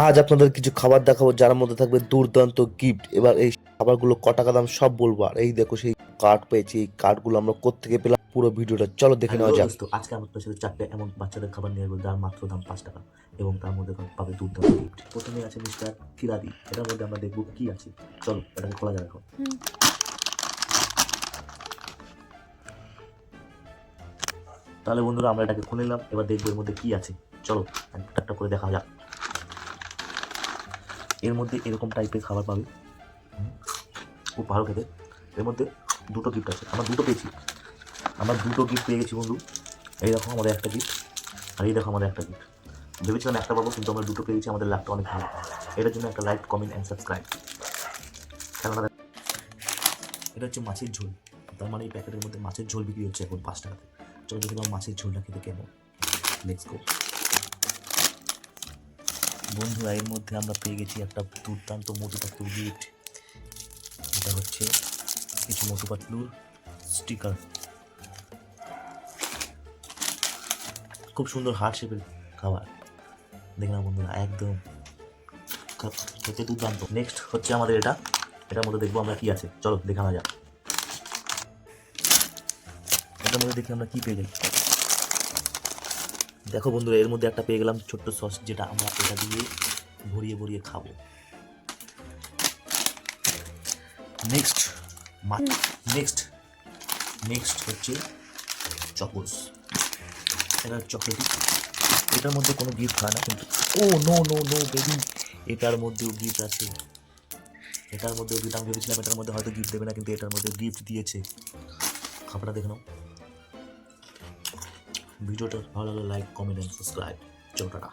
আজ আপনাদের কিছু খাবার দেখাবো যার মধ্যে থাকবে দুর্দান্ত গিফট। এবার এই খাবারগুলো ক টাকা দাম সব বলবো। আর এই দেখো সেই কার্ড পেয়েছি, এই কার্ডগুলো আমরা কোত্থেকে পেলাম পুরো ভিডিওটা চলো দেখে হ্যালো নেওয়া যাক। দোস্ত, আজকে আমি আপনার সাথে চারটে এমন বাচ্চাদের খাবার নিয়ে আসবো যার মাত্র দাম 5 টাকা এবং তার মধ্যে পাবে দুর্দান্ত গিফট। প্রথমে আছে মিস্টার কিরাদি। এটার মধ্যে আমরা দেখবো কি আছে। চলো এটাকে খোলা যাক এখন। তাহলে বন্ধুরা আমরা এটাকে খুলে নিলাম, এবার দেখবো এর মধ্যে কি আছে। চলো একটা একটা করে দেখা যাক। এর মধ্যে এরকম টাইপের খাবার পাবে, খুব ভালো খেতে। এর মধ্যে দুটো গিফট আছে, আমরা দুটো পেয়েছি। আমরা দুটো গিফট পেয়ে গেছি বন্ধু। এই দেখো আমাদের একটা গিফট, আর এই দেখো আমাদের একটা গিফট। ভেবেছিলাম একটা পাবো, কিন্তু আমরা দুটো পেয়েছি, আমাদের লাভটা অনেক ভালো। এটার জন্য একটা লাইক, কমেন্ট অ্যান্ড সাবস্ক্রাইব। খেলনা এটা হচ্ছে মাছের ঝোল। তার মানে এই প্যাকেটের মধ্যে মাছের ঝোল বিক্রি হচ্ছে এখন 5 টাকাতে। চলো দেখি মাছের ঝোলটা খেতে কেমন। Let's go. বন্ধুরা এর মধ্যে আমরা পেয়ে গেছি একটা দুর্দান্ত মোটু পাতলুর গিফট। এটা হচ্ছে কিছু মোটু পাতলুর স্টিকার। খুব সুন্দর হার্ট শেপের খাবার, দেখলাম বন্ধুরা, একদম খেতে দুর্দান্ত। নেক্সট হচ্ছে আমাদের এটার মধ্যে দেখবো আমরা কি আছে। চলো দেখানো যাক। এটার মধ্যে দেখি আমরা কি পেয়ে যাই। দেখো বন্ধুরা এর মধ্যে একটা পেয়ে গেলাম ছোট্ট সস, যেটা আমরা এটা দিয়ে ভরিয়ে ভরিয়ে খাবো। নেক্সট নেক্সট নেক্সট হচ্ছে চকোস। এটা চকলেটি। এটার মধ্যে কোনো গিফট হয় না কিন্তু, ও নো নো নো বেবি, এটার মধ্যেও গিফট আছে। এটার মধ্যেও গিফট, আমি ভেবেছিলাম এটার মধ্যে হয়তো গিফট দেবে না, কিন্তু এটার মধ্যে গিফট দিয়েছে। খাবারটা দেখে নাও। ভিডিওটা ভালো লাগলে লাইক, কমেন্ট অ্যান্ড সাবস্ক্রাইব। চলো টাটা।